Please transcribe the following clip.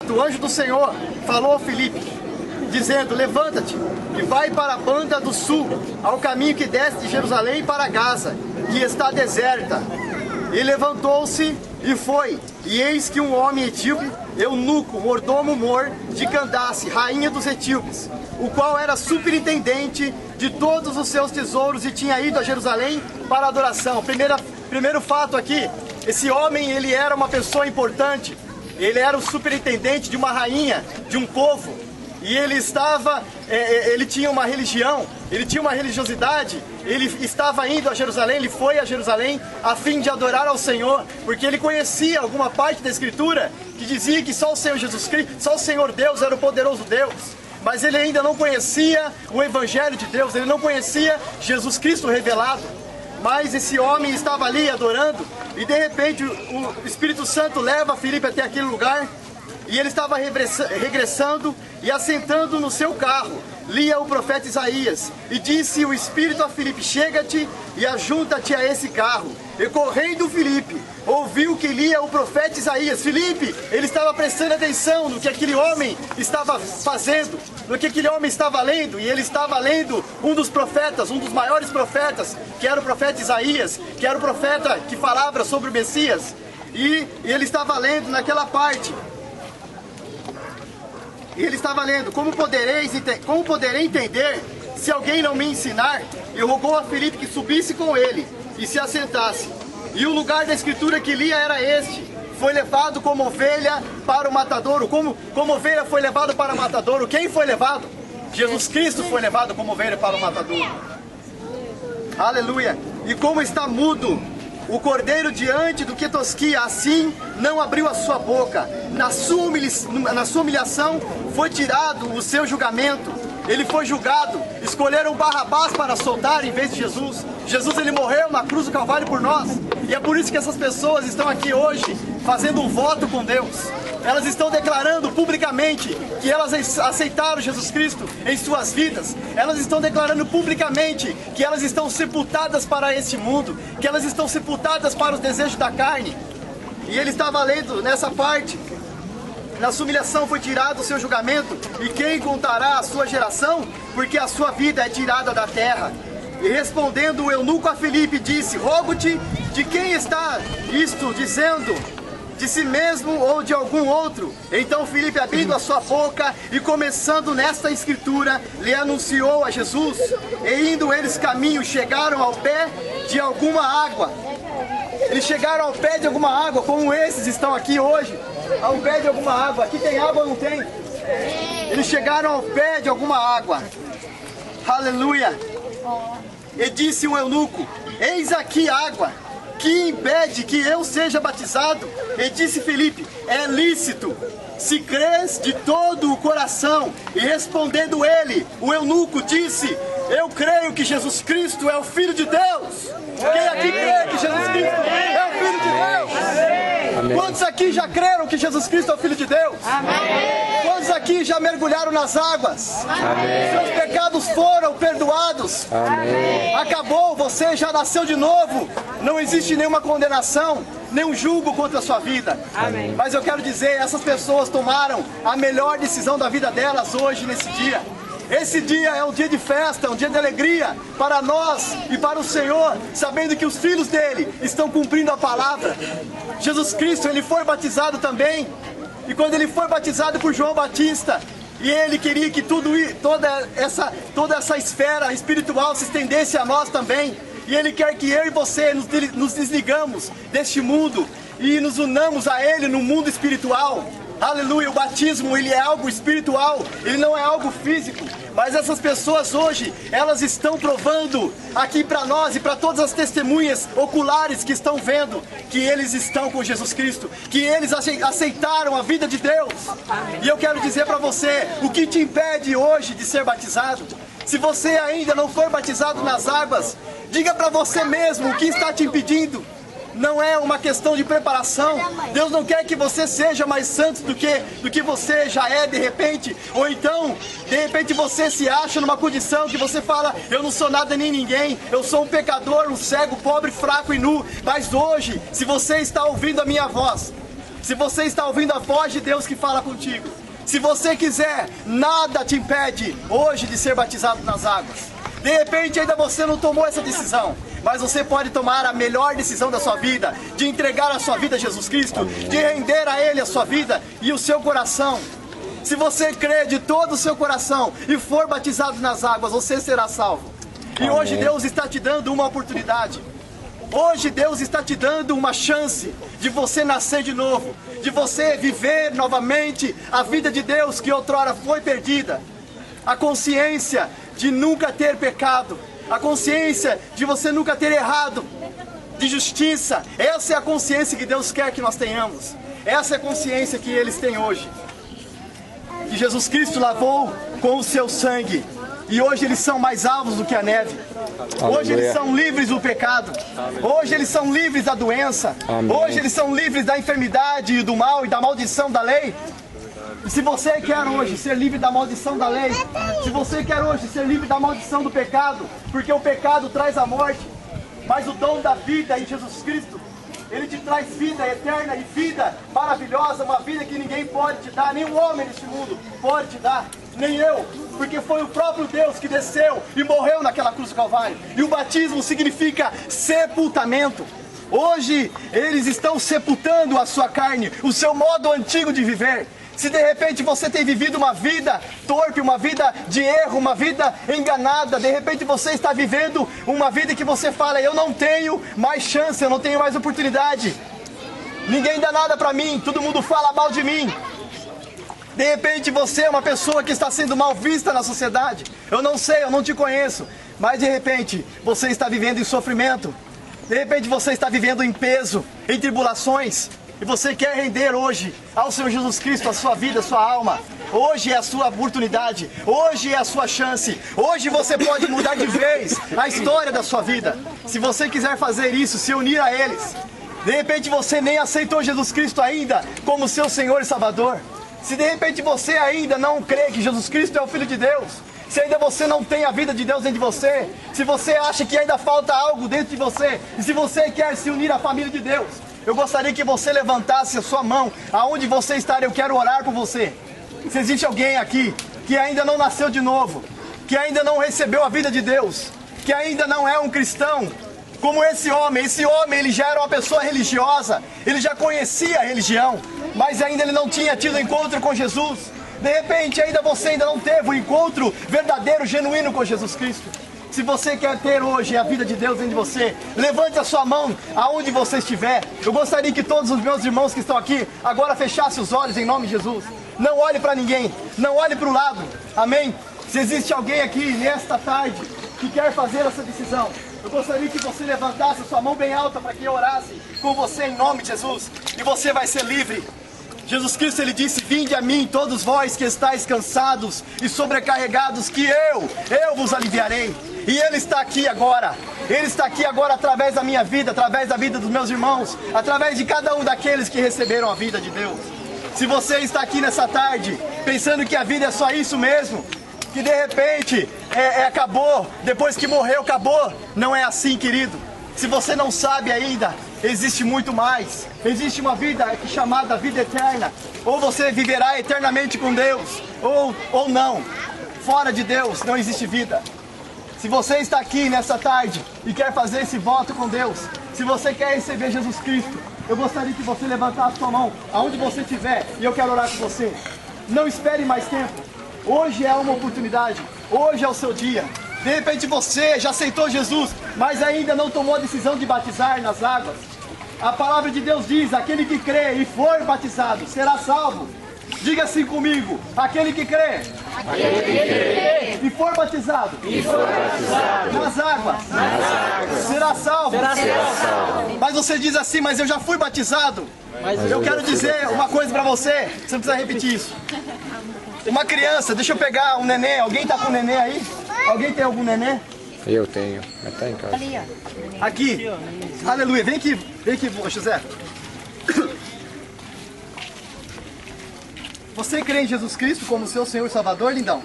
O anjo do Senhor falou a Filipe, dizendo: levanta-te e vai para a banda do sul, ao caminho que desce de Jerusalém para Gaza, que está deserta. E levantou-se e foi, e eis que um homem etíope, eunuco, mordomo-mor de Candace, rainha dos etíopes, o qual era superintendente de todos os seus tesouros e tinha ido a Jerusalém para a adoração. Primeiro fato aqui, esse homem, ele era uma pessoa importante, ele era o superintendente de uma rainha, de um povo, e ele tinha uma religião, ele tinha uma religiosidade, ele estava indo a Jerusalém, ele foi a Jerusalém a fim de adorar ao Senhor, porque ele conhecia alguma parte da Escritura que dizia que só o Senhor Jesus Cristo, só o Senhor Deus era o poderoso Deus. Mas ele ainda não conhecia o Evangelho de Deus, ele não conhecia Jesus Cristo revelado. Mas esse homem estava ali adorando, e de repente o Espírito Santo leva Filipe até aquele lugar, e ele estava regressando e assentando no seu carro, lia o profeta Isaías, e disse o Espírito a Filipe: chega-te e ajunta-te a esse carro. E correndo Filipe, ouviu que lia o profeta Isaías. Filipe, ele estava prestando atenção no que aquele homem estava fazendo, no que aquele homem estava lendo, e ele estava lendo um dos profetas, um dos maiores profetas, que era o profeta Isaías, que era o profeta que falava sobre o Messias, e ele estava lendo naquela parte. E ele estava lendo: como poderei entender se alguém não me ensinar? E rogou a Filipe que subisse com ele e se assentasse. E o lugar da escritura que lia era este: foi levado como ovelha para o matadouro. Como ovelha foi levado para o matadouro. Quem foi levado? Jesus Cristo foi levado como ovelha para o matadouro. Aleluia. E como está mudo o cordeiro diante do que tosquia, assim não abriu a sua boca. Na sua humilhação foi tirado o seu julgamento. Ele foi julgado. Escolheram Barrabás para soltar em vez de Jesus. Jesus, ele morreu na cruz do Calvário por nós. E é por isso que essas pessoas estão aqui hoje fazendo um voto com Deus. Elas estão declarando publicamente que elas aceitaram Jesus Cristo em suas vidas. Elas estão declarando publicamente que elas estão sepultadas para este mundo, que elas estão sepultadas para os desejos da carne. E ele estava lendo nessa parte: na sua humilhação foi tirado o seu julgamento, e quem contará a sua geração? Porque a sua vida é tirada da terra. E respondendo o eunuco a Filipe, disse: rogo-te, de quem está isto dizendo? De si mesmo ou de algum outro? Então Filipe, abrindo a sua boca e começando nesta escritura, lhe anunciou a Jesus. E indo eles caminho, chegaram ao pé de alguma água. Eles chegaram ao pé de alguma água, como esses estão aqui hoje, ao pé de alguma água. Aqui tem água ou não tem? Eles chegaram ao pé de alguma água. Aleluia. E disse o eunuco: eis aqui água, que impede que eu seja batizado? E disse Filipe: é lícito, se crês de todo o coração. E respondendo ele, o eunuco disse: eu creio que Jesus Cristo é o Filho de Deus. Quem aqui crê que Jesus Cristo é o Filho de Deus? Amém. Quantos aqui já creram que Jesus Cristo é o Filho de Deus? Amém. Quantos aqui já mergulharam nas águas? Amém. Seus pecados foram perdoados. Amém. Acabou, você já nasceu de novo. Não existe nenhuma condenação, nenhum julgo contra a sua vida. Amém. Mas eu quero dizer, essas pessoas tomaram a melhor decisão da vida delas hoje, nesse dia. Esse dia é um dia de festa, um dia de alegria para nós e para o Senhor, sabendo que os filhos dele estão cumprindo a palavra. Jesus Cristo, ele foi batizado também, e quando ele foi batizado por João Batista, e ele queria que toda essa esfera espiritual se estendesse a nós também, e ele quer que eu e você nos desligamos deste mundo e nos unamos a ele no mundo espiritual. Aleluia, o batismo, ele é algo espiritual, ele não é algo físico. Mas essas pessoas hoje, elas estão provando aqui para nós e para todas as testemunhas oculares que estão vendo que eles estão com Jesus Cristo, que eles aceitaram a vida de Deus. E eu quero dizer para você, o que te impede hoje de ser batizado? Se você ainda não foi batizado nas águas, diga para você mesmo o que está te impedindo. Não é uma questão de preparação. Deus não quer que você seja mais santo do que você já é de repente. Ou então, de repente você se acha numa condição que você fala: eu não sou nada nem ninguém, eu sou um pecador, um cego, pobre, fraco e nu. Mas hoje, se você está ouvindo a minha voz, Se você está ouvindo a voz de Deus que fala contigo, se você quiser, nada te impede hoje de ser batizado nas águas. De repente ainda você não tomou essa decisão, mas você pode tomar a melhor decisão da sua vida, de entregar a sua vida a Jesus Cristo, de render a Ele a sua vida e o seu coração. Se você crer de todo o seu coração e for batizado nas águas, você será salvo. E hoje Deus está te dando uma oportunidade. Hoje Deus está te dando uma chance de você nascer de novo, de você viver novamente a vida de Deus que outrora foi perdida. A consciência de nunca ter pecado, a consciência de você nunca ter errado, de justiça. Essa é a consciência que Deus quer que nós tenhamos. Essa é a consciência que eles têm hoje. Que Jesus Cristo lavou com o seu sangue. E hoje eles são mais alvos do que a neve. Hoje eles são livres do pecado. Hoje eles são livres da doença. Hoje eles são livres da enfermidade e do mal e da maldição da lei. E se você quer hoje ser livre da maldição da lei, se você quer hoje ser livre da maldição do pecado, porque o pecado traz a morte, mas o dom da vida em Jesus Cristo, Ele te traz vida eterna e vida maravilhosa, uma vida que ninguém pode te dar, nenhum homem neste mundo pode te dar, nem eu, porque foi o próprio Deus que desceu e morreu naquela cruz do Calvário. E o batismo significa sepultamento. Hoje eles estão sepultando a sua carne, o seu modo antigo de viver. Se de repente você tem vivido uma vida torpe, uma vida de erro, uma vida enganada, de repente você está vivendo uma vida que você fala, eu não tenho mais chance, eu não tenho mais oportunidade, ninguém dá nada pra mim, todo mundo fala mal de mim. De repente você é uma pessoa que está sendo mal vista na sociedade, eu não sei, eu não te conheço, mas de repente você está vivendo em sofrimento, de repente você está vivendo em peso, em tribulações. E você quer render hoje ao Senhor Jesus Cristo a sua vida, a sua alma. Hoje é a sua oportunidade, hoje é a sua chance. Hoje você pode mudar de vez a história da sua vida. Se você quiser fazer isso, se unir a eles. De repente você nem aceitou Jesus Cristo ainda como seu Senhor e Salvador. Se de repente você ainda não crê que Jesus Cristo é o Filho de Deus, se ainda você não tem a vida de Deus dentro de você, se você acha que ainda falta algo dentro de você, e se você quer se unir à família de Deus, eu gostaria que você levantasse a sua mão aonde você está, eu quero orar por você. Se existe alguém aqui que ainda não nasceu de novo, que ainda não recebeu a vida de Deus, que ainda não é um cristão, como esse homem ele já era uma pessoa religiosa, ele já conhecia a religião, mas ainda ele não tinha tido encontro com Jesus. De repente você ainda não teve um encontro verdadeiro, genuíno com Jesus Cristo. Se você quer ter hoje a vida de Deus dentro de você, levante a sua mão aonde você estiver. Eu gostaria que todos os meus irmãos que estão aqui agora fechassem os olhos em nome de Jesus. Não olhe para ninguém, não olhe para o lado, amém? Se existe alguém aqui nesta tarde que quer fazer essa decisão, eu gostaria que você levantasse a sua mão bem alta para que eu orasse com você em nome de Jesus. E você vai ser livre. Jesus Cristo, Ele disse, vinde a mim todos vós que estáis cansados e sobrecarregados, que eu vos aliviarei. E Ele está aqui agora, Ele está aqui agora através da minha vida, através da vida dos meus irmãos, através de cada um daqueles que receberam a vida de Deus. Se você está aqui nessa tarde, pensando que a vida é só isso mesmo, que de repente acabou, depois que morreu acabou, não é assim, querido. Se você não sabe ainda, existe muito mais. Existe uma vida chamada vida eterna. Ou você viverá eternamente com Deus, ou não. Fora de Deus não existe vida. Se você está aqui nessa tarde e quer fazer esse voto com Deus, se você quer receber Jesus Cristo, eu gostaria que você levantasse sua mão aonde você estiver e eu quero orar com você. Não espere mais tempo. Hoje é uma oportunidade. Hoje é o seu dia. De repente você já aceitou Jesus, mas ainda não tomou a decisão de batizar nas águas. A palavra de Deus diz, aquele que crê e for batizado será salvo. Diga assim comigo, aquele que crê, e for batizado, nas águas, será salvo. Mas você diz assim, mas eu já fui batizado. Eu quero dizer uma coisa para você, você não precisa repetir isso. Uma criança, deixa eu pegar um neném, alguém está com um neném aí? Alguém tem algum neném? Eu tenho, mas tá em casa. Aqui, aleluia, vem aqui, José. Você crê em Jesus Cristo como seu Senhor e Salvador, lindão?